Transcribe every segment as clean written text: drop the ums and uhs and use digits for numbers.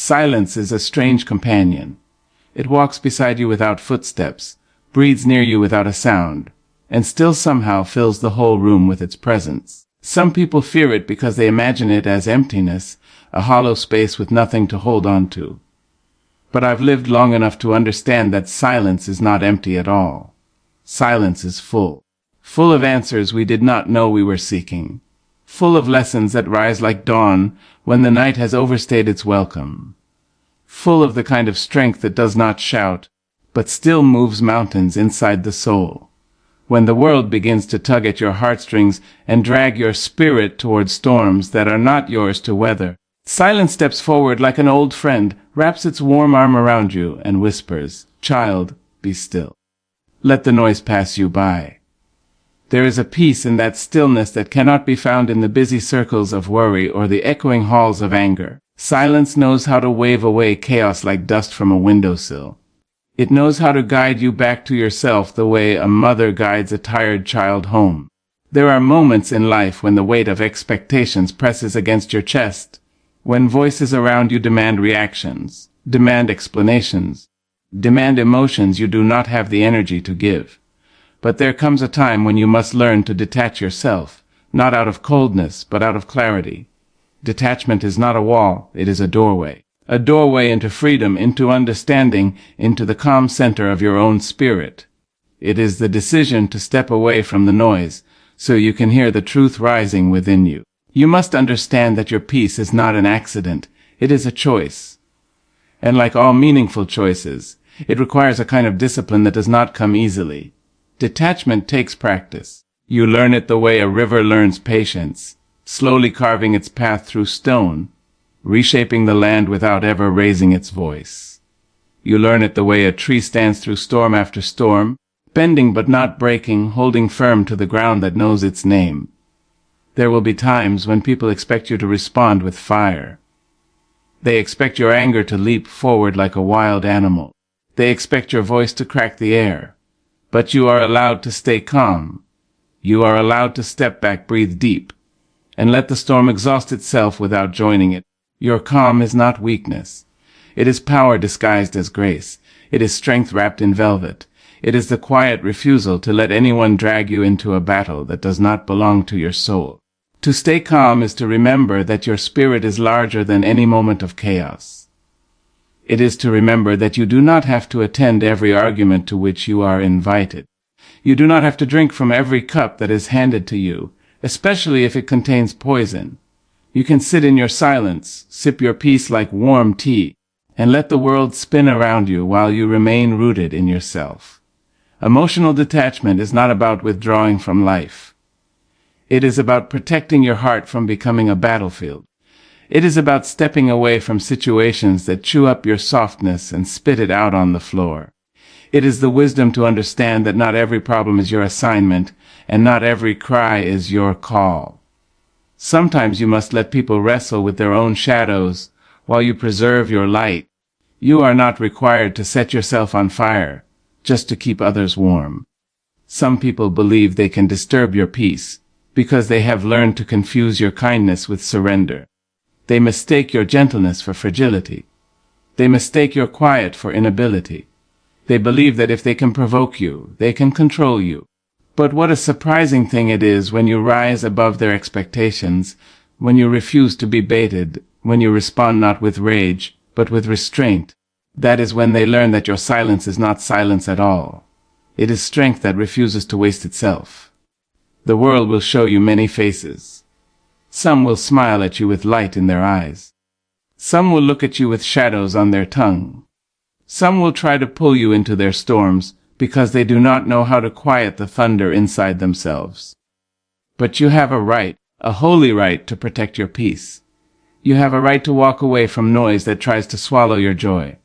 Silence is a strange companion. It walks beside you without footsteps, breathes near you without a sound, and still somehow fills the whole room with its presence. Some people fear it because they imagine it as emptiness, a hollow space with nothing to hold on to. But I've lived long enough to understand that silence is not empty at all. Silence is full. Full of answers we did not know we were seeking. Full of lessons that rise like dawn when the night has overstayed its welcome. Full of the kind of strength that does not shout, but still moves mountains inside the soul. When the world begins to tug at your heartstrings and drag your spirit toward storms that are not yours to weather, silence steps forward like an old friend, wraps its warm arm around you, and whispers, "Child, be still. Let the noise pass you by." There is a peace in that stillness that cannot be found in the busy circles of worry or the echoing halls of anger. Silence knows how to wave away chaos like dust from a windowsill. It knows how to guide you back to yourself the way a mother guides a tired child home. There are moments in life when the weight of expectations presses against your chest, when voices around you demand reactions, demand explanations, demand emotions you do not have the energy to give. But there comes a time when you must learn to detach yourself, not out of coldness, but out of clarity. Detachment is not a wall, it is a doorway. A doorway into freedom, into understanding, into the calm center of your own spirit. It is the decision to step away from the noise, so you can hear the truth rising within you. You must understand that your peace is not an accident, it is a choice. And like all meaningful choices, it requires a kind of discipline that does not come easily. Detachment takes practice. You learn it the way a river learns patience, slowly carving its path through stone, reshaping the land without ever raising its voice. You learn it the way a tree stands through storm after storm, bending but not breaking, holding firm to the ground that knows its name. There will be times when people expect you to respond with fire. They expect your anger to leap forward like a wild animal. They expect your voice to crack the air. But you are allowed to stay calm. You are allowed to step back, breathe deep, and let the storm exhaust itself without joining it. Your calm is not weakness. It is power disguised as grace. It is strength wrapped in velvet. It is the quiet refusal to let anyone drag you into a battle that does not belong to your soul. To stay calm is to remember that your spirit is larger than any moment of chaos. It is to remember that you do not have to attend every argument to which you are invited. You do not have to drink from every cup that is handed to you, especially if it contains poison. You can sit in your silence, sip your peace like warm tea, and let the world spin around you while you remain rooted in yourself. Emotional detachment is not about withdrawing from life. It is about protecting your heart from becoming a battlefield. It is about stepping away from situations that chew up your softness and spit it out on the floor. It is the wisdom to understand that not every problem is your assignment, and not every cry is your call. Sometimes you must let people wrestle with their own shadows while you preserve your light. You are not required to set yourself on fire just to keep others warm. Some people believe they can disturb your peace because they have learned to confuse your kindness with surrender. They mistake your gentleness for fragility. They mistake your quiet for inability. They believe that if they can provoke you, they can control you. But what a surprising thing it is when you rise above their expectations, when you refuse to be baited, when you respond not with rage, but with restraint. That is when they learn that your silence is not silence at all. It is strength that refuses to waste itself. The world will show you many faces. Some will smile at you with light in their eyes. Some will look at you with shadows on their tongue. Some will try to pull you into their storms because they do not know how to quiet the thunder inside themselves. But you have a right, a holy right, to protect your peace. You have a right to walk away from noise that tries to swallow your joy.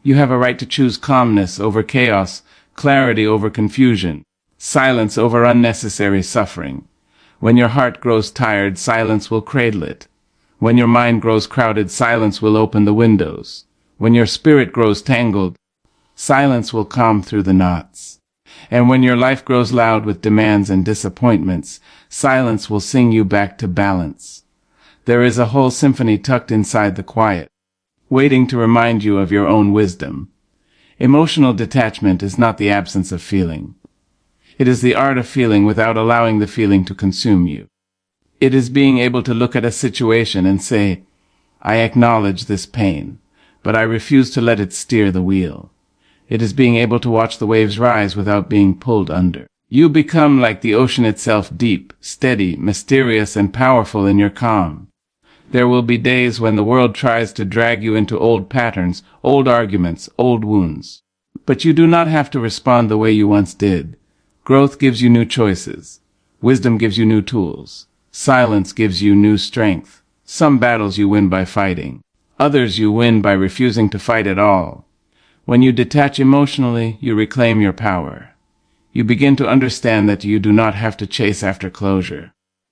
You have a right to choose calmness over chaos, clarity over confusion, silence over unnecessary suffering. When your heart grows tired, silence will cradle it. When your mind grows crowded, silence will open the windows. When your spirit grows tangled, silence will calm through the knots. And when your life grows loud with demands and disappointments, silence will sing you back to balance. There is a whole symphony tucked inside the quiet. waiting to remind you of your own wisdom. Emotional detachment is not the absence of feeling. It is the art of feeling without allowing the feeling to consume you. It is being able to look at a situation and say, I acknowledge this pain, but I refuse to let it steer the wheel. It is being able to watch the waves rise without being pulled under. You become like the ocean itself, deep, steady, mysterious, and powerful in your calm. There will be days when the world tries to drag you into old patterns, old arguments, old wounds. But you do not have to respond the way you once did. Growth gives you new choices. Wisdom gives you new tools. Silence gives you new strength. Some battles you win by fighting. Others you win by refusing to fight at all. When you detach emotionally, you reclaim your power. You begin to understand that you do not have to chase after closure.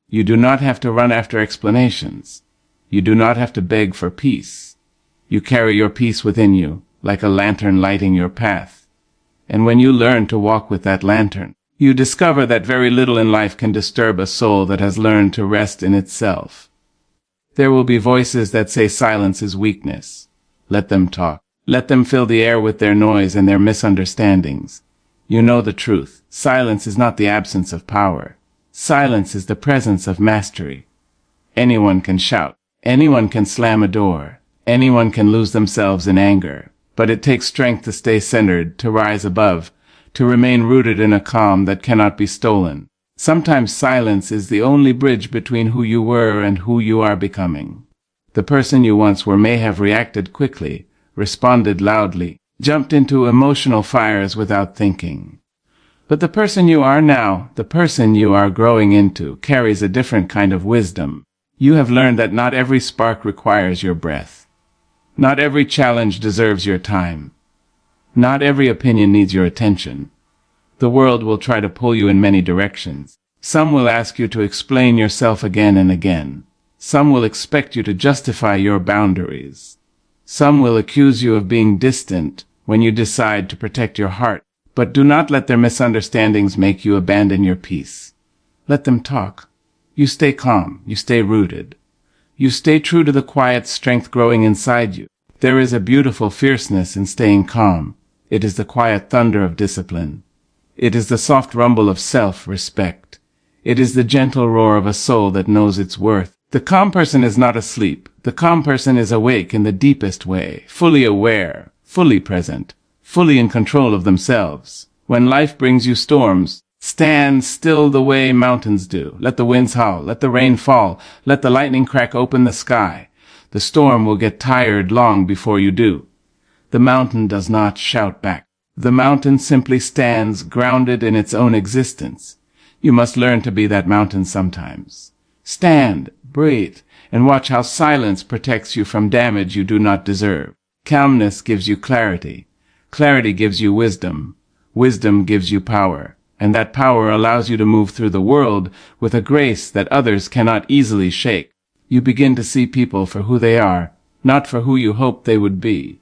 You do not have to run after explanations. You do not have to beg for peace. You carry your peace within you, like a lantern lighting your path. And when you learn to walk with that lantern, you discover that very little in life can disturb a soul that has learned to rest in itself. There will be voices that say silence is weakness. Let them talk. Let them fill the air with their noise and their misunderstandings. You know the truth. Silence is not the absence of power. Silence is the presence of mastery. Anyone can shout. Anyone can slam a door. Anyone can lose themselves in anger. But it takes strength to stay centered, to rise above, to remain rooted in a calm that cannot be stolen. Sometimes silence is the only bridge between who you were and who you are becoming. The person you once were may have reacted quickly, responded loudly, jumped into emotional fires without thinking. But the person you are now, the person you are growing into, carries a different kind of wisdom. You have learned that not every spark requires your breath. Not every challenge deserves your time. Not every opinion needs your attention. The world will try to pull you in many directions. Some will ask you to explain yourself again and again. Some will expect you to justify your boundaries. Some will accuse you of being distant when you decide to protect your heart. But do not let their misunderstandings make you abandon your peace. Let them talk. You stay calm. You stay rooted. You stay true to the quiet strength growing inside you. There is a beautiful fierceness in staying calm. It is the quiet thunder of discipline. It is the soft rumble of self-respect. It is the gentle roar of a soul that knows its worth. The calm person is not asleep. The calm person is awake in the deepest way, fully aware, fully present, fully in control of themselves. When life brings you storms, stand still the way mountains do. Let the winds howl, let the rain fall, let the lightning crack open the sky. The storm will get tired long before you do. The mountain does not shout back. The mountain simply stands grounded in its own existence. You must learn to be that mountain sometimes. Stand, breathe, and watch how silence protects you from damage you do not deserve. Calmness gives you clarity. Clarity gives you wisdom. Wisdom gives you power. And that power allows you to move through the world with a grace that others cannot easily shake. You begin to see people for who they are, not for who you hoped they would be.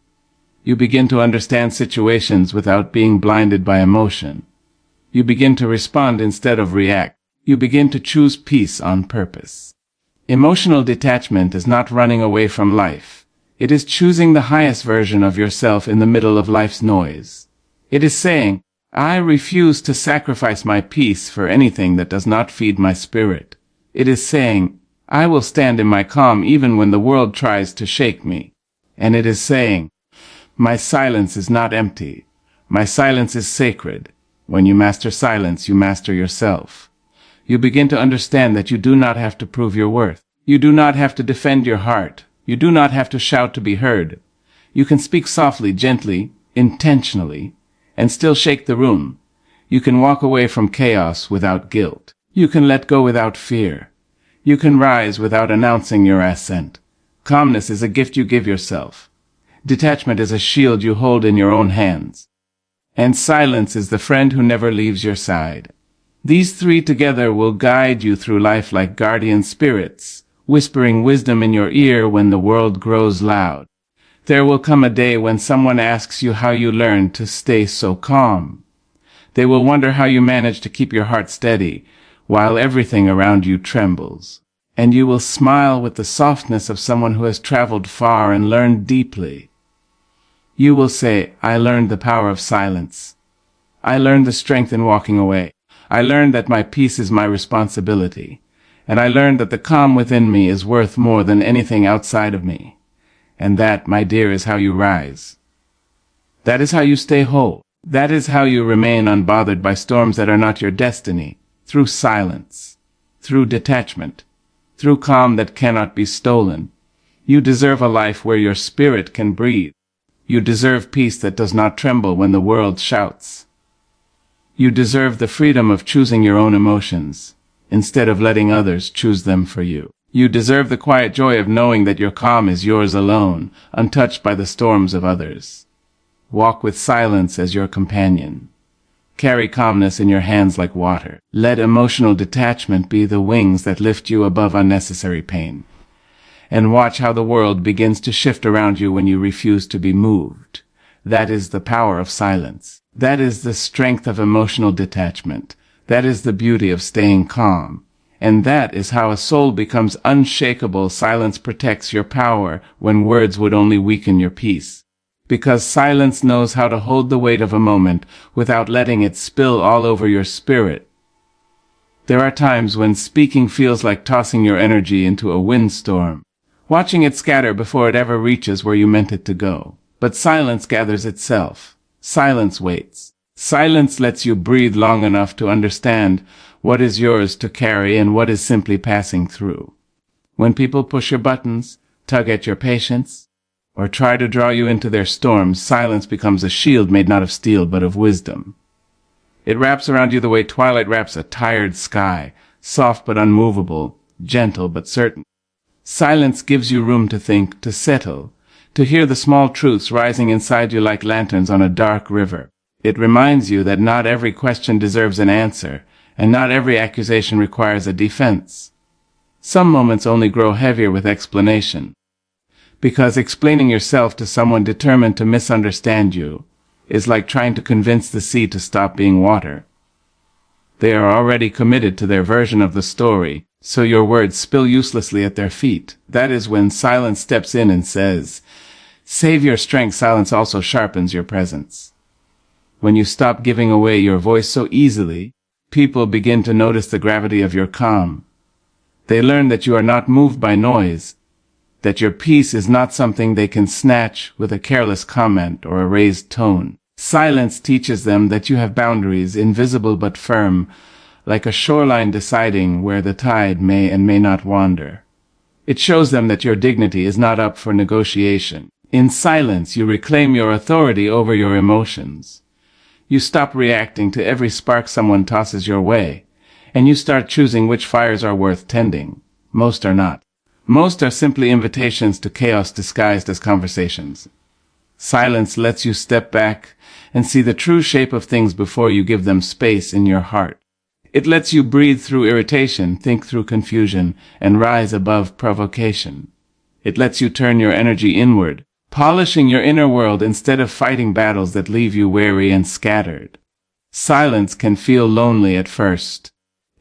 You begin to understand situations without being blinded by emotion. You begin to respond instead of react. You begin to choose peace on purpose. Emotional detachment is not running away from life. It is choosing the highest version of yourself in the middle of life's noise. It is saying, I refuse to sacrifice my peace for anything that does not feed my spirit. It is saying, I will stand in my calm even when the world tries to shake me. And it is saying, my silence is not empty. My silence is sacred. When you master silence, you master yourself. You begin to understand that you do not have to prove your worth. You do not have to defend your heart. You do not have to shout to be heard. You can speak softly, gently, intentionally, and still shake the room. You can walk away from chaos without guilt. You can let go without fear. You can rise without announcing your ascent. Calmness is a gift you give yourself. Detachment is a shield you hold in your own hands. And silence is the friend who never leaves your side. These three together will guide you through life like guardian spirits, whispering wisdom in your ear when the world grows loud. There will come a day when someone asks you how you learned to stay so calm. They will wonder how you manage to keep your heart steady while everything around you trembles. and you will smile with the softness of someone who has traveled far and learned deeply. You will say, I learned the power of silence. I learned the strength in walking away. I learned that my peace is my responsibility. And I learned that the calm within me is worth more than anything outside of me. And that, my dear, is how you rise. That is how you stay whole. That is how you remain unbothered by storms that are not your destiny, through silence, through detachment, through calm that cannot be stolen. You deserve a life where your spirit can breathe. You deserve peace that does not tremble when the world shouts. You deserve the freedom of choosing your own emotions, instead of letting others choose them for you. You deserve the quiet joy of knowing that your calm is yours alone, untouched by the storms of others. Walk with silence as your companion. Carry calmness in your hands like water. Let emotional detachment be the wings that lift you above unnecessary pain. And watch how the world begins to shift around you when you refuse to be moved. That is the power of silence. That is the strength of emotional detachment. That is the beauty of staying calm. And that is how a soul becomes unshakable. Silence protects your power when words would only weaken your peace. Because silence knows how to hold the weight of a moment without letting it spill all over your spirit. There are times when speaking feels like tossing your energy into a windstorm, watching it scatter before it ever reaches where you meant it to go. But silence gathers itself. Silence waits. Silence lets you breathe long enough to understand what is yours to carry and what is simply passing through. When people push your buttons, tug at your patience, or try to draw you into their storms, silence becomes a shield made not of steel but of wisdom. It wraps around you the way twilight wraps a tired sky, soft but unmovable, gentle but certain. Silence gives you room to think, to settle, to hear the small truths rising inside you like lanterns on a dark river. It reminds you that not every question deserves an answer, and not every accusation requires a defense. Some moments only grow heavier with explanation. Because explaining yourself to someone determined to misunderstand you is like trying to convince the sea to stop being water. They are already committed to their version of the story, so your words spill uselessly at their feet. That is when silence steps in and says, save your strength. Silence also sharpens your presence. When you stop giving away your voice so easily, people begin to notice the gravity of your calm. They learn that you are not moved by noise, that your peace is not something they can snatch with a careless comment or a raised tone. Silence teaches them that you have boundaries, invisible but firm, like a shoreline deciding where the tide may and may not wander. It shows them that your dignity is not up for negotiation. In silence, you reclaim your authority over your emotions. You stop reacting to every spark someone tosses your way, and you start choosing which fires are worth tending. Most are not. Most are simply invitations to chaos disguised as conversations. Silence lets you step back and see the true shape of things before you give them space in your heart. It lets you breathe through irritation, think through confusion, and rise above provocation. It lets you turn your energy inward, polishing your inner world instead of fighting battles that leave you weary and scattered. Silence can feel lonely at first,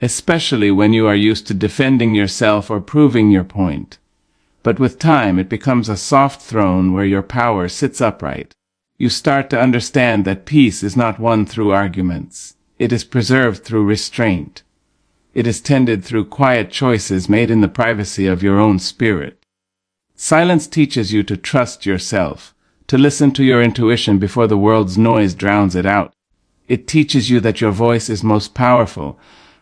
especially when you are used to defending yourself or proving your point. But with time, it becomes a soft throne where your power sits upright. You start to understand that peace is not won through arguments. It is preserved through restraint. It is tended through quiet choices made in the privacy of your own spirit. Silence teaches you to trust yourself, to listen to your intuition before the world's noise drowns it out. It teaches you that your voice is most powerful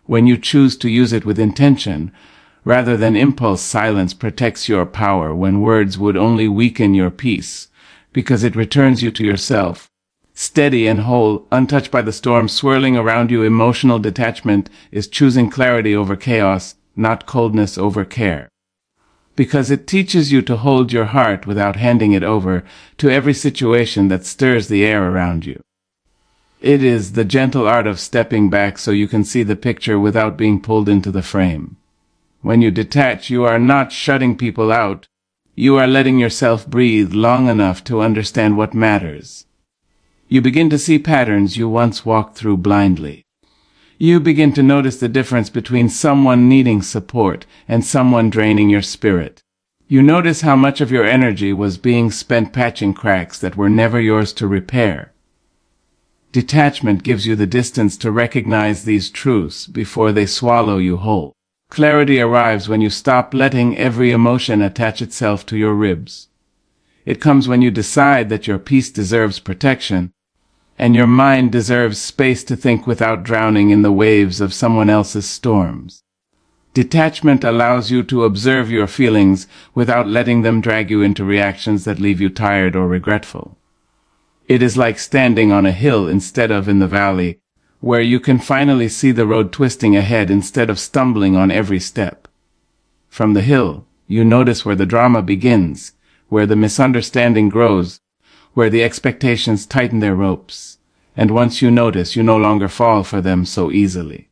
when you choose to use it with intention, rather than impulse. Silence protects your power when words would only weaken your peace, because it returns you to yourself. Steady and whole, untouched by the storm swirling around you. Emotional detachment is choosing clarity over chaos, not coldness over care. Because it teaches you to hold your heart without handing it over to every situation that stirs the air around you. It is the gentle art of stepping back so you can see the picture without being pulled into the frame. When you detach, you are not shutting people out. You are letting yourself breathe long enough to understand what matters. You begin to see patterns you once walked through blindly. You begin to notice the difference between someone needing support and someone draining your spirit. You notice how much of your energy was being spent patching cracks that were never yours to repair. Detachment gives you the distance to recognize these truths before they swallow you whole. Clarity arrives when you stop letting every emotion attach itself to your ribs. It comes when you decide that your peace deserves protection, and your mind deserves space to think without drowning in the waves of someone else's storms. Detachment allows you to observe your feelings without letting them drag you into reactions that leave you tired or regretful. It is like standing on a hill instead of in the valley, where you can finally see the road twisting ahead instead of stumbling on every step. From the hill, you notice where the drama begins, where the misunderstanding grows, where the expectations tighten their ropes, and once you notice, you no longer fall for them so easily.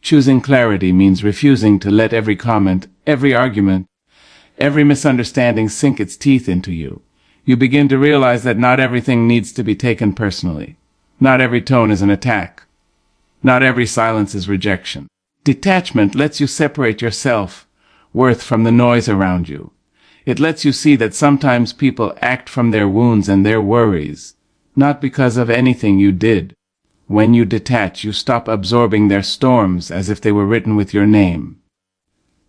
Choosing clarity means refusing to let every comment, every argument, every misunderstanding sink its teeth into you. You begin to realize that not everything needs to be taken personally. Not every tone is an attack. Not every silence is rejection. Detachment lets you separate your self-worth from the noise around you. It lets you see that sometimes people act from their wounds and their worries, not because of anything you did. When you detach, you stop absorbing their storms as if they were written with your name.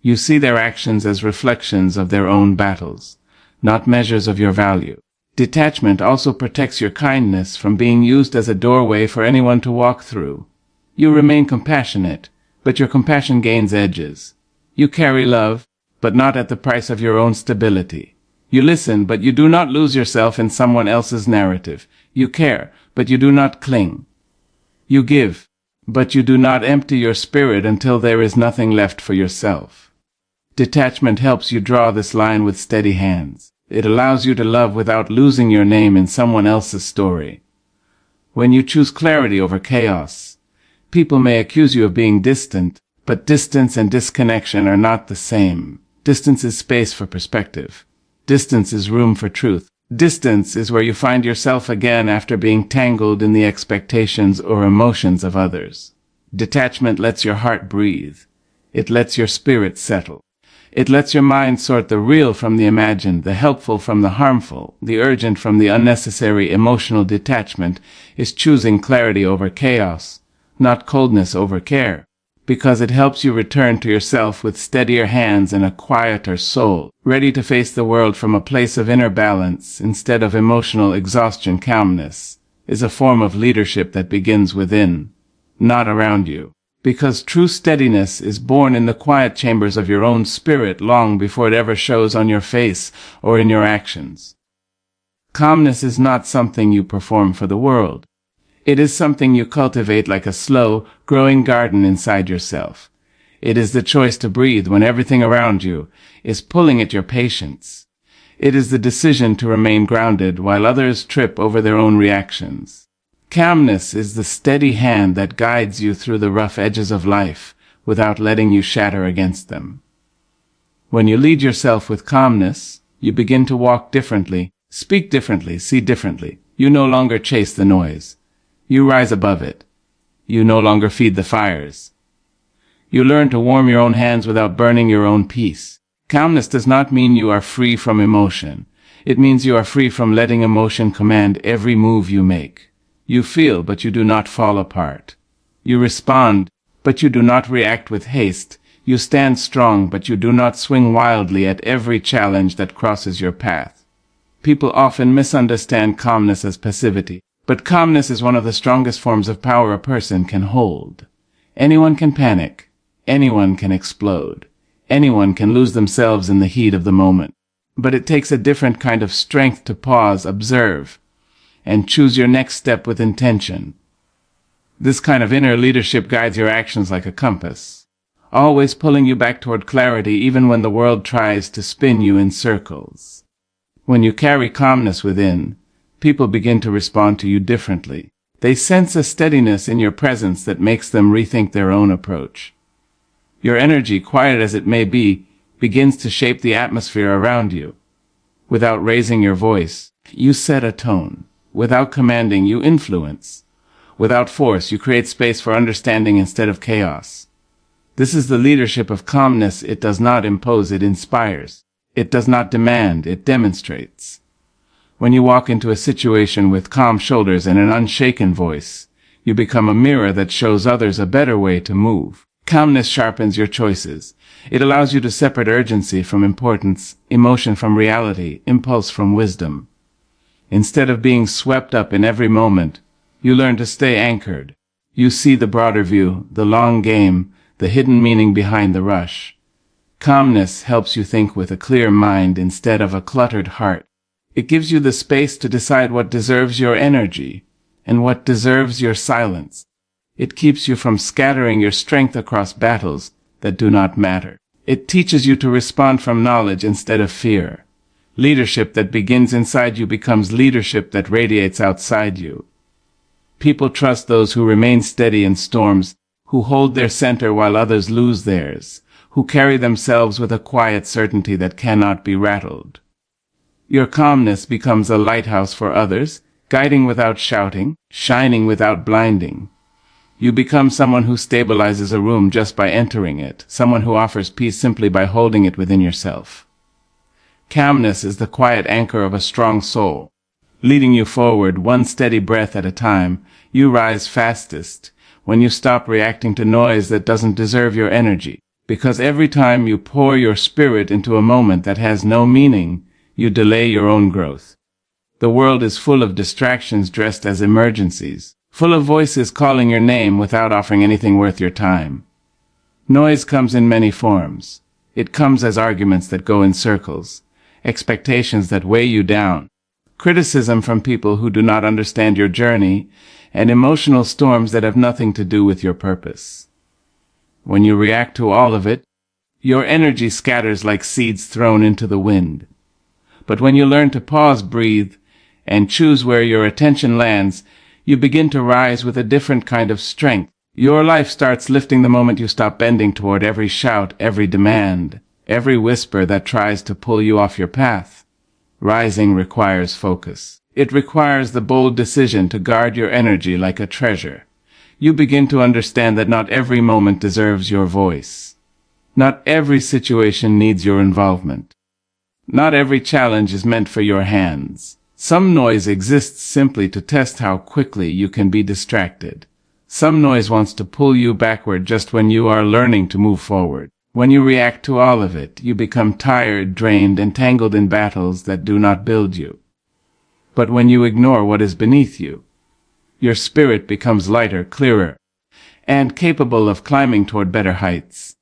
You see their actions as reflections of their own battles, not measures of your value. Detachment also protects your kindness from being used as a doorway for anyone to walk through. You remain compassionate, but your compassion gains edges. You carry love, but not at the price of your own stability. You listen, but you do not lose yourself in someone else's narrative. You care, but you do not cling. You give, but you do not empty your spirit until there is nothing left for yourself. Detachment helps you draw this line with steady hands. It allows you to love without losing your name in someone else's story. When you choose clarity over chaos, people may accuse you of being distant, but distance and disconnection are not the same. Distance is space for perspective. Distance is room for truth. Distance is where you find yourself again after being tangled in the expectations or emotions of others. Detachment lets your heart breathe. It lets your spirit settle. It lets your mind sort the real from the imagined, the helpful from the harmful, the urgent from the unnecessary. Emotional detachment is choosing clarity over chaos, not coldness over care, because it helps you return to yourself with steadier hands and a quieter soul, ready to face the world from a place of inner balance instead of emotional exhaustion. Calmness is a form of leadership that begins within, not around you. Because true steadiness is born in the quiet chambers of your own spirit long before it ever shows on your face or in your actions. Calmness is not something you perform for the world. It is something you cultivate like a slow, growing garden inside yourself. It is the choice to breathe when everything around you is pulling at your patience. It is the decision to remain grounded while others trip over their own reactions. Calmness is the steady hand that guides you through the rough edges of life without letting you shatter against them. When you lead yourself with calmness, you begin to walk differently, speak differently, see differently. You no longer chase the noise. You rise above it. You no longer feed the fires. You learn to warm your own hands without burning your own peace. Calmness does not mean you are free from emotion. It means you are free from letting emotion command every move you make. You feel, but you do not fall apart. You respond, but you do not react with haste. You stand strong, but you do not swing wildly at every challenge that crosses your path. People often misunderstand calmness as passivity, but calmness is one of the strongest forms of power a person can hold. Anyone can panic. Anyone can explode. Anyone can lose themselves in the heat of the moment. But it takes a different kind of strength to pause, observe, and choose your next step with intention. This kind of inner leadership guides your actions like a compass, always pulling you back toward clarity even when the world tries to spin you in circles. When you carry calmness within, people begin to respond to you differently. They sense a steadiness in your presence that makes them rethink their own approach. Your energy, quiet as it may be, begins to shape the atmosphere around you. Without raising your voice, you set a tone. Without commanding, you influence. Without force, you create space for understanding instead of chaos. This is the leadership of calmness. It does not impose, it inspires. It does not demand, it demonstrates. When you walk into a situation with calm shoulders and an unshaken voice, you become a mirror that shows others a better way to move. Calmness sharpens your choices. It allows you to separate urgency from importance, emotion from reality, impulse from wisdom. Instead of being swept up in every moment, you learn to stay anchored. You see the broader view, the long game, the hidden meaning behind the rush. Calmness helps you think with a clear mind instead of a cluttered heart. It gives you the space to decide what deserves your energy and what deserves your silence. It keeps you from scattering your strength across battles that do not matter. It teaches you to respond from knowledge instead of fear. Leadership that begins inside you becomes leadership that radiates outside you. People trust those who remain steady in storms, who hold their center while others lose theirs, who carry themselves with a quiet certainty that cannot be rattled. Your calmness becomes a lighthouse for others, guiding without shouting, shining without blinding. You become someone who stabilizes a room just by entering it, someone who offers peace simply by holding it within yourself. Calmness is the quiet anchor of a strong soul. Leading you forward one steady breath at a time, you rise fastest when you stop reacting to noise that doesn't deserve your energy. Because every time you pour your spirit into a moment that has no meaning, you delay your own growth. The world is full of distractions dressed as emergencies, full of voices calling your name without offering anything worth your time. Noise comes in many forms. It comes as arguments that go in circles, expectations that weigh you down, criticism from people who do not understand your journey, and emotional storms that have nothing to do with your purpose. When you react to all of it, your energy scatters like seeds thrown into the wind. But when you learn to pause, breathe, and choose where your attention lands, you begin to rise with a different kind of strength. Your life starts lifting the moment you stop bending toward every shout, every demand, every whisper that tries to pull you off your path. Rising requires focus. It requires the bold decision to guard your energy like a treasure. You begin to understand that not every moment deserves your voice. Not every situation needs your involvement. Not every challenge is meant for your hands. Some noise exists simply to test how quickly you can be distracted. Some noise wants to pull you backward just when you are learning to move forward. When you react to all of it, you become tired, drained, and tangled in battles that do not build you. But when you ignore what is beneath you, your spirit becomes lighter, clearer, and capable of climbing toward better heights.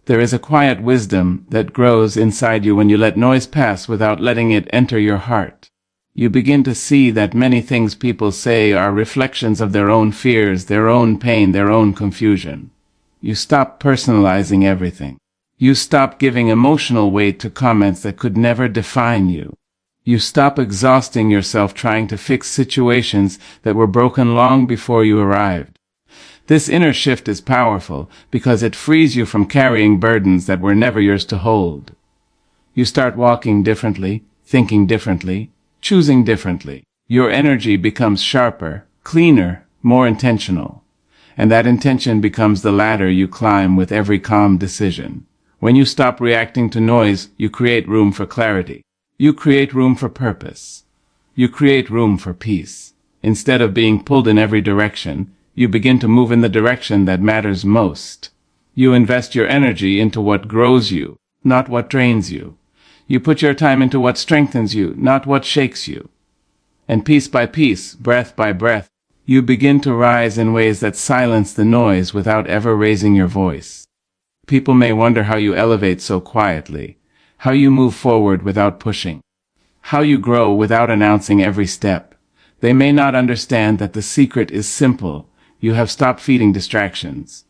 There is a quiet wisdom that grows inside you when you let noise pass without letting it enter your heart. You begin to see that many things people say are reflections of their own fears, their own pain, their own confusion. You stop personalizing everything. You stop giving emotional weight to comments that could never define you. You stop exhausting yourself trying to fix situations that were broken long before you arrived. This inner shift is powerful because it frees you from carrying burdens that were never yours to hold. You start walking differently, thinking differently, choosing differently. Your energy becomes sharper, cleaner, more intentional. And that intention becomes the ladder you climb with every calm decision. When you stop reacting to noise, you create room for clarity. You create room for purpose. You create room for peace. Instead of being pulled in every direction, you begin to move in the direction that matters most. You invest your energy into what grows you, not what drains you. You put your time into what strengthens you, not what shakes you. And piece by piece, breath by breath, you begin to rise in ways that silence the noise without ever raising your voice. People may wonder how you elevate so quietly, how you move forward without pushing, how you grow without announcing every step. They may not understand that the secret is simple. You have stopped feeding distractions.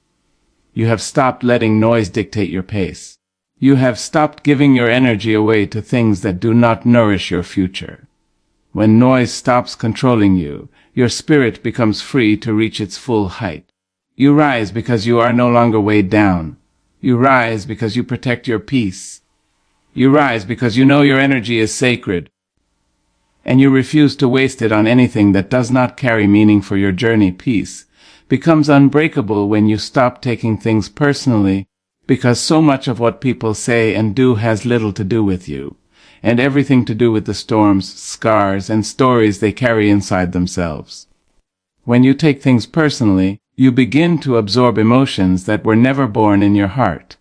You have stopped letting noise dictate your pace. You have stopped giving your energy away to things that do not nourish your future. When noise stops controlling you, your spirit becomes free to reach its full height. You rise because you are no longer weighed down. You rise because you protect your peace. You rise because you know your energy is sacred. and you refuse to waste it on anything that does not carry meaning for your journey. Peace becomes unbreakable when you stop taking things personally, because so much of what people say and do has little to do with you, and everything to do with the storms, scars, and stories they carry inside themselves. When you take things personally, you begin to absorb emotions that were never born in your heart.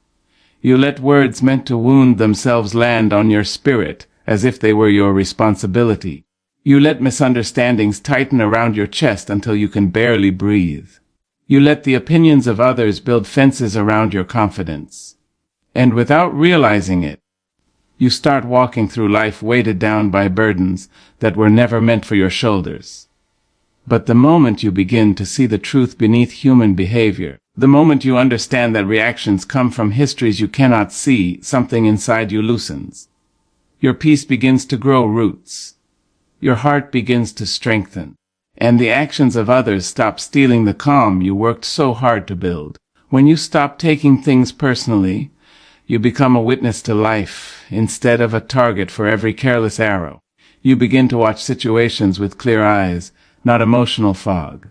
You let words meant to wound themselves land on your spirit as if they were your responsibility. You let misunderstandings tighten around your chest until you can barely breathe. You let the opinions of others build fences around your confidence. And without realizing it, you start walking through life weighted down by burdens that were never meant for your shoulders. But the moment you begin to see the truth beneath human behavior, the moment you understand that reactions come from histories you cannot see, something inside you loosens. Your peace begins to grow roots. Your heart begins to strengthen. And the actions of others stop stealing the calm you worked so hard to build. When you stop taking things personally, you become a witness to life instead of a target for every careless arrow. You begin to watch situations with clear eyes, not emotional fog.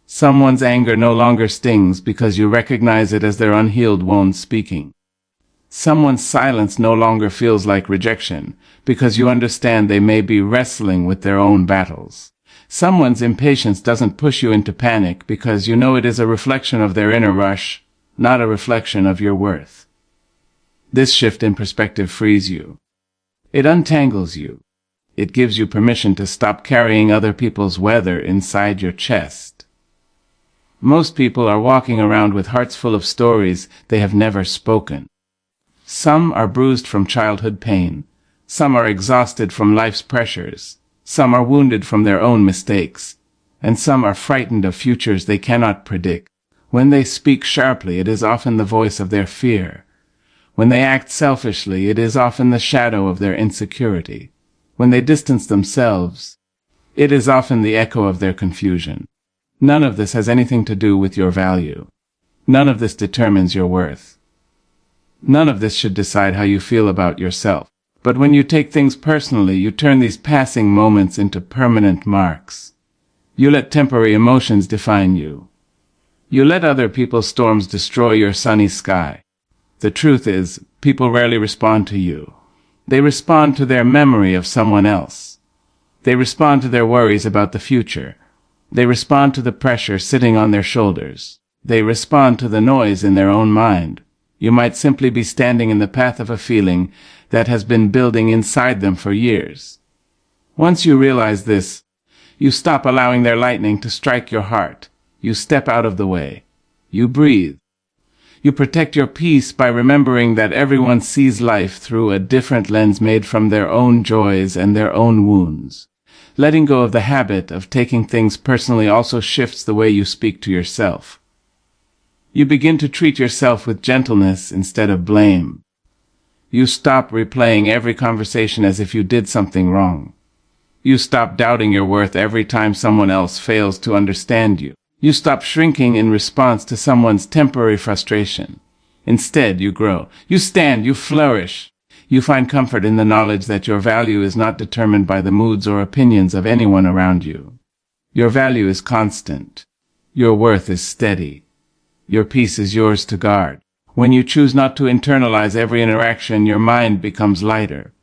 Someone's anger no longer stings because you recognize it as their unhealed wounds speaking. Someone's silence no longer feels like rejection because you understand they may be wrestling with their own battles. Someone's impatience doesn't push you into panic because you know it is a reflection of their inner rush, not a reflection of your worth. This shift in perspective frees you. It untangles you. It gives you permission to stop carrying other people's weather inside your chest. Most people are walking around with hearts full of stories they have never spoken. Some are bruised from childhood pain. Some are exhausted from life's pressures. Some are wounded from their own mistakes, and some are frightened of futures they cannot predict. When they speak sharply, it is often the voice of their fear. When they act selfishly, it is often the shadow of their insecurity. When they distance themselves, it is often the echo of their confusion. None of this has anything to do with your value. None of this determines your worth. None of this should decide how you feel about yourself. But when you take things personally, you turn these passing moments into permanent marks. You let temporary emotions define you. You let other people's storms destroy your sunny sky. The truth is, people rarely respond to you. They respond to their memory of someone else. They respond to their worries about the future. They respond to the pressure sitting on their shoulders. They respond to the noise in their own mind. You might simply be standing in the path of a feeling that has been building inside them for years. Once you realize this, you stop allowing their lightning to strike your heart. You step out of the way. You breathe. You protect your peace by remembering that everyone sees life through a different lens made from their own joys and their own wounds. Letting go of the habit of taking things personally also shifts the way you speak to yourself. You begin to treat yourself with gentleness instead of blame. You stop replaying every conversation as if you did something wrong. You stop doubting your worth every time someone else fails to understand you. You stop shrinking in response to someone's temporary frustration. Instead, you grow. You stand, you flourish. You find comfort in the knowledge that your value is not determined by the moods or opinions of anyone around you. Your value is constant. Your worth is steady. Your peace is yours to guard. When you choose not to internalize every interaction, your mind becomes lighter.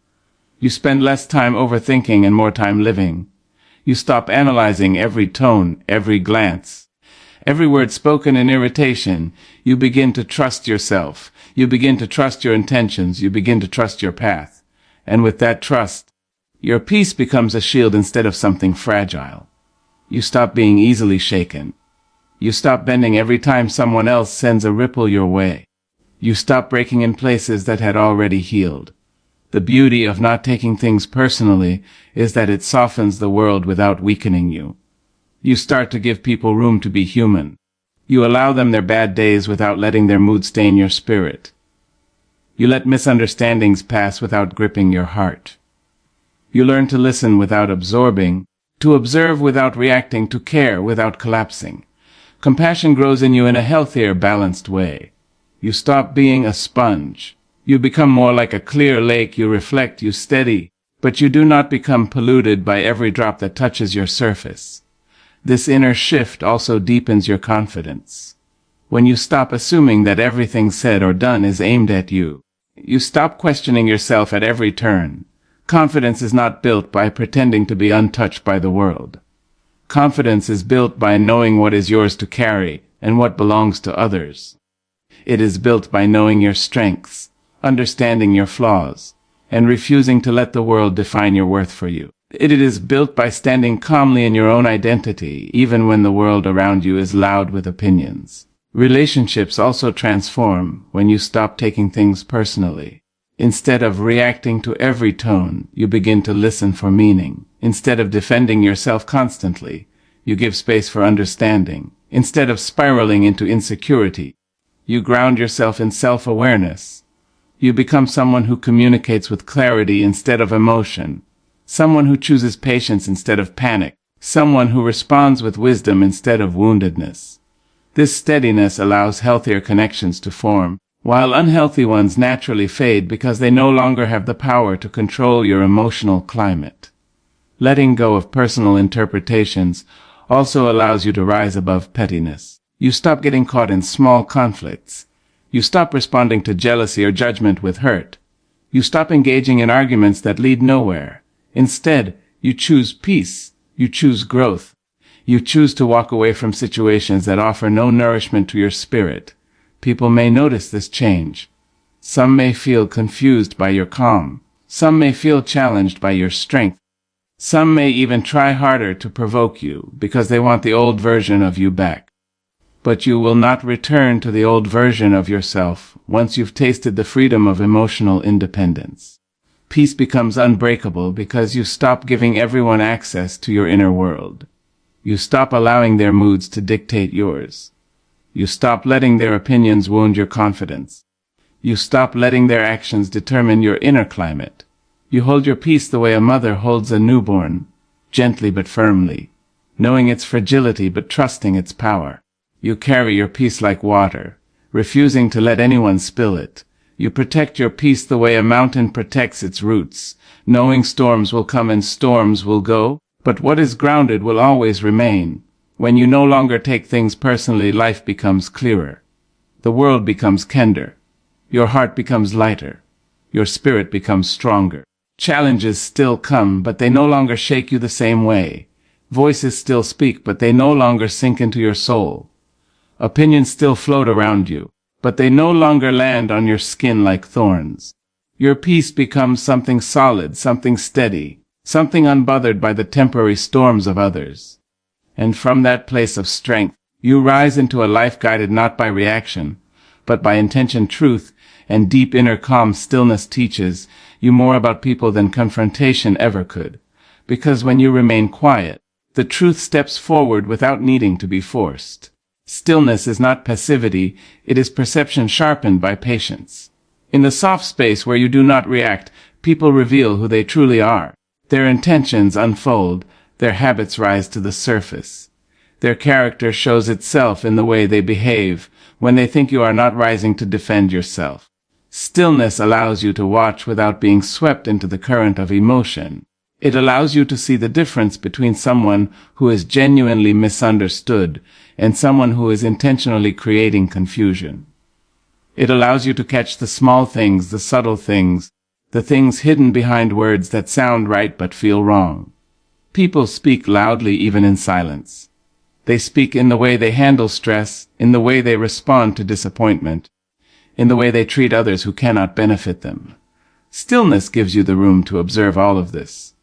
You spend less time overthinking and more time living. You stop analyzing every tone, every glance, every word spoken in irritation. You begin to trust yourself. You begin to trust your intentions. You begin to trust your path. And with that trust, your peace becomes a shield instead of something fragile. You stop being easily shaken. You stop bending every time someone else sends a ripple your way. You stop breaking in places that had already healed. The beauty of not taking things personally is that it softens the world without weakening you. You start to give people room to be human. You allow them their bad days without letting their mood stain your spirit. You let misunderstandings pass without gripping your heart. You learn to listen without absorbing, to observe without reacting, to care without collapsing. Compassion grows in you in a healthier, balanced way. You stop being a sponge. You become more like a clear lake. You reflect, you steady, but you do not become polluted by every drop that touches your surface. This inner shift also deepens your confidence. When you stop assuming that everything said or done is aimed at you, you stop questioning yourself at every turn. Confidence is not built by pretending to be untouched by the world. Confidence is built by knowing what is yours to carry and what belongs to others. It is built by knowing your strengths, understanding your flaws, and refusing to let the world define your worth for you. It is built by standing calmly in your own identity, even when the world around you is loud with opinions. Relationships also transform when you stop taking things personally. Instead of reacting to every tone, you begin to listen for meaning. Instead of defending yourself constantly, you give space for understanding. Instead of spiraling into insecurity, you ground yourself in self-awareness. You become someone who communicates with clarity instead of emotion. Someone who chooses patience instead of panic, someone who responds with wisdom instead of woundedness. This steadiness allows healthier connections to form, while unhealthy ones naturally fade because they no longer have the power to control your emotional climate. Letting go of personal interpretations also allows you to rise above pettiness. You stop getting caught in small conflicts. You stop responding to jealousy or judgment with hurt. You stop engaging in arguments that lead nowhere. Instead, you choose peace, you choose growth, you choose to walk away from situations that offer no nourishment to your spirit. People may notice this change. Some may feel confused by your calm. Some may feel challenged by your strength. Some may even try harder to provoke you because they want the old version of you back. But you will not return to the old version of yourself once you've tasted the freedom of emotional independence. Peace becomes unbreakable because you stop giving everyone access to your inner world. You stop allowing their moods to dictate yours. You stop letting their opinions wound your confidence. You stop letting their actions determine your inner climate. You hold your peace the way a mother holds a newborn, gently but firmly, knowing its fragility but trusting its power. You carry your peace like water, refusing to let anyone spill it. You protect your peace the way a mountain protects its roots, knowing storms will come and storms will go, but what is grounded will always remain. When you no longer take things personally, life becomes clearer. The world becomes kinder. Your heart becomes lighter. Your spirit becomes stronger. Challenges still come, but they no longer shake you the same way. Voices still speak, but they no longer sink into your soul. Opinions still float around you, but they no longer land on your skin like thorns. Your peace becomes something solid, something steady, something unbothered by the temporary storms of others. And from that place of strength, you rise into a life guided not by reaction, but by intention, truth, and deep inner calm. Stillness teaches you more about people than confrontation ever could, because when you remain quiet, the truth steps forward without needing to be forced. Stillness is not passivity, it is perception sharpened by patience. In the soft space where you do not react, people reveal who they truly are. Their intentions unfold, their habits rise to the surface. Their character shows itself in the way they behave when they think you are not rising to defend yourself. Stillness allows you to watch without being swept into the current of emotion. It allows you to see the difference between someone who is genuinely misunderstood and someone who is intentionally creating confusion. It allows you to catch the small things, the subtle things, the things hidden behind words that sound right but feel wrong. People speak loudly even in silence. They speak in the way they handle stress, in the way they respond to disappointment, in the way they treat others who cannot benefit them. Stillness gives you the room to observe all of this.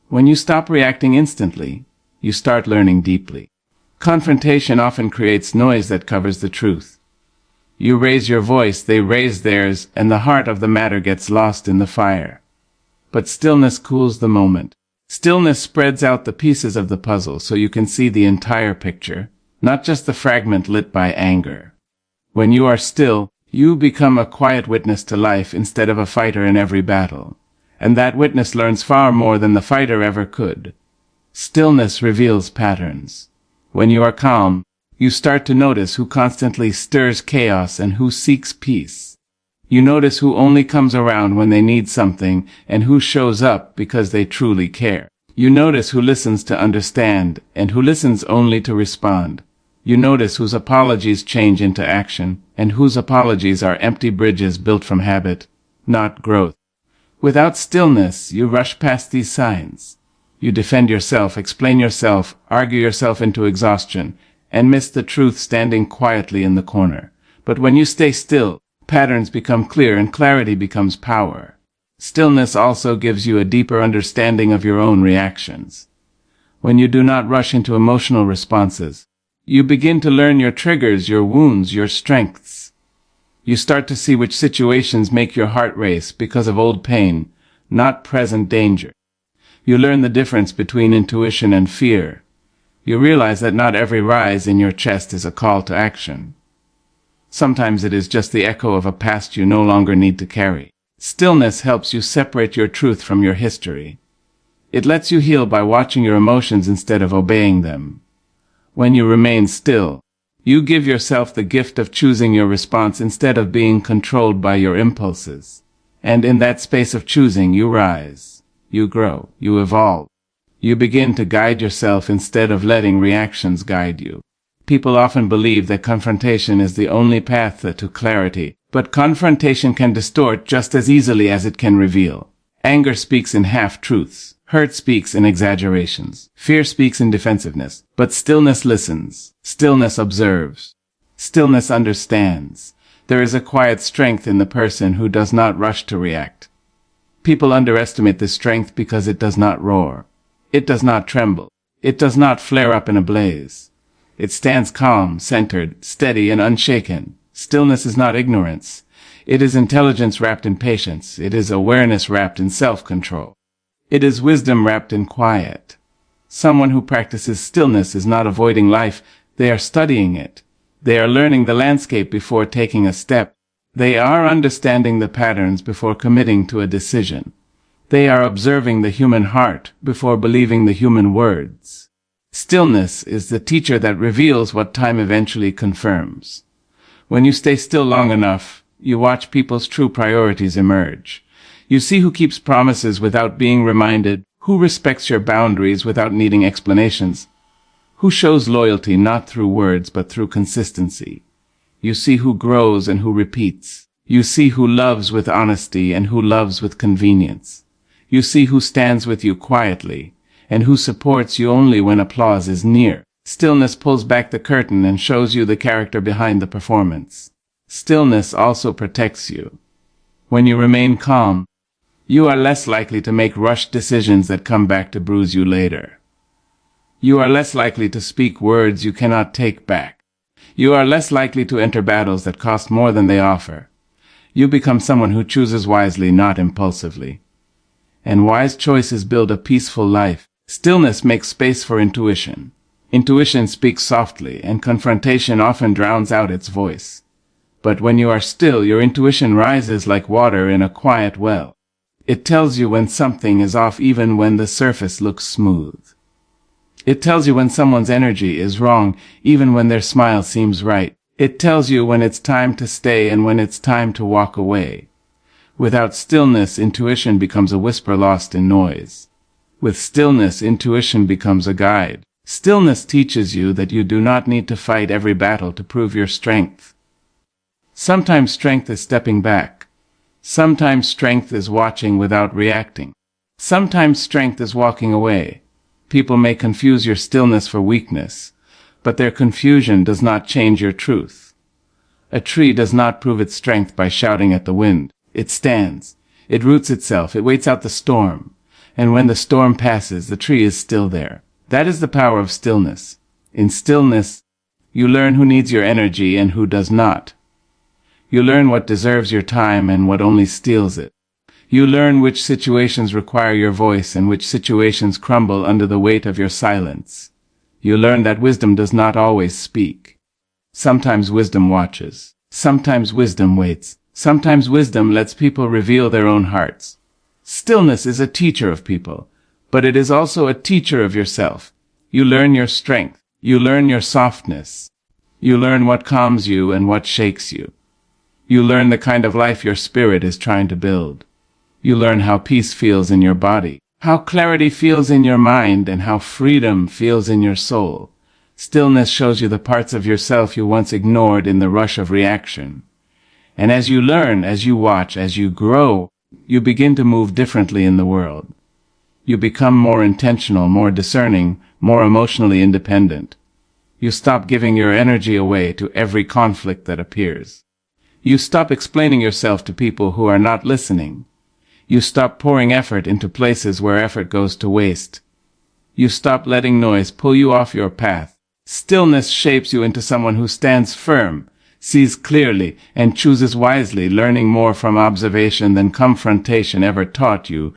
When you stop reacting instantly, you start learning deeply. Confrontation often creates noise that covers the truth. You raise your voice, they raise theirs, and the heart of the matter gets lost in the fire. But stillness cools the moment. Stillness spreads out the pieces of the puzzle so you can see the entire picture, not just the fragment lit by anger. When you are still, you become a quiet witness to life instead of a fighter in every battle. And that witness learns far more than the fighter ever could. Stillness reveals patterns. When you are calm, you start to notice who constantly stirs chaos and who seeks peace. You notice who only comes around when they need something and who shows up because they truly care. You notice who listens to understand and who listens only to respond. You notice whose apologies change into action and whose apologies are empty bridges built from habit, not growth. Without stillness, you rush past these signs. You defend yourself, explain yourself, argue yourself into exhaustion, and miss the truth standing quietly in the corner. But when you stay still, patterns become clear and clarity becomes power. Stillness also gives you a deeper understanding of your own reactions. When you do not rush into emotional responses, you begin to learn your triggers, your wounds, your strengths. You start to see which situations make your heart race because of old pain, not present danger. You learn the difference between intuition and fear. You realize that not every rise in your chest is a call to action. Sometimes it is just the echo of a past you no longer need to carry. Stillness helps you separate your truth from your history. It lets you heal by watching your emotions instead of obeying them. When you remain still, you give yourself the gift of choosing your response instead of being controlled by your impulses. And in that space of choosing, you rise, you grow, you evolve. You begin to guide yourself instead of letting reactions guide you. People often believe that confrontation is the only path to clarity, but confrontation can distort just as easily as it can reveal. Anger speaks in half-truths. Hurt speaks in exaggerations. Fear speaks in defensiveness. But stillness listens. Stillness observes. Stillness understands. There is a quiet strength in the person who does not rush to react. People underestimate this strength because it does not roar. It does not tremble. It does not flare up in a blaze. It stands calm, centered, steady, and unshaken. Stillness is not ignorance. It is intelligence wrapped in patience. It is awareness wrapped in self-control. It is wisdom wrapped in quiet. Someone who practices stillness is not avoiding life. They are studying it. They are learning the landscape before taking a step. They are understanding the patterns before committing to a decision. They are observing the human heart before believing the human words. Stillness is the teacher that reveals what time eventually confirms. When you stay still long enough, you watch people's true priorities emerge. You see who keeps promises without being reminded, who respects your boundaries without needing explanations, who shows loyalty not through words but through consistency. You see who grows and who repeats. You see who loves with honesty and who loves with convenience. You see who stands with you quietly and who supports you only when applause is near. Stillness pulls back the curtain and shows you the character behind the performance. Stillness also protects you. When you remain calm, you are less likely to make rushed decisions that come back to bruise you later. You are less likely to speak words you cannot take back. You are less likely to enter battles that cost more than they offer. You become someone who chooses wisely, not impulsively. And wise choices build a peaceful life. Stillness makes space for intuition. Intuition speaks softly, and confrontation often drowns out its voice. But when you are still, your intuition rises like water in a quiet well. It tells you when something is off even when the surface looks smooth. It tells you when someone's energy is wrong, even when their smile seems right. It tells you when it's time to stay and when it's time to walk away. Without stillness, intuition becomes a whisper lost in noise. With stillness, intuition becomes a guide. Stillness teaches you that you do not need to fight every battle to prove your strength. Sometimes strength is stepping back. Sometimes strength is watching without reacting. Sometimes strength is walking away. People may confuse your stillness for weakness, but their confusion does not change your truth. A tree does not prove its strength by shouting at the wind. It stands. It roots itself. It waits out the storm. And when the storm passes, the tree is still there. That is the power of stillness. In stillness, you learn who needs your energy and who does not. You learn what deserves your time and what only steals it. You learn which situations require your voice and which situations crumble under the weight of your silence. You learn that wisdom does not always speak. Sometimes wisdom watches. Sometimes wisdom waits. Sometimes wisdom lets people reveal their own hearts. Stillness is a teacher of people, but it is also a teacher of yourself. You learn your strength. You learn your softness. You learn what calms you and what shakes you. You learn the kind of life your spirit is trying to build. You learn how peace feels in your body, how clarity feels in your mind, and how freedom feels in your soul. Stillness shows you the parts of yourself you once ignored in the rush of reaction. And as you learn, as you watch, as you grow, you begin to move differently in the world. You become more intentional, more discerning, more emotionally independent. You stop giving your energy away to every conflict that appears. You stop explaining yourself to people who are not listening. You stop pouring effort into places where effort goes to waste. You stop letting noise pull you off your path. Stillness shapes you into someone who stands firm, sees clearly, and chooses wisely, learning more from observation than confrontation ever taught you.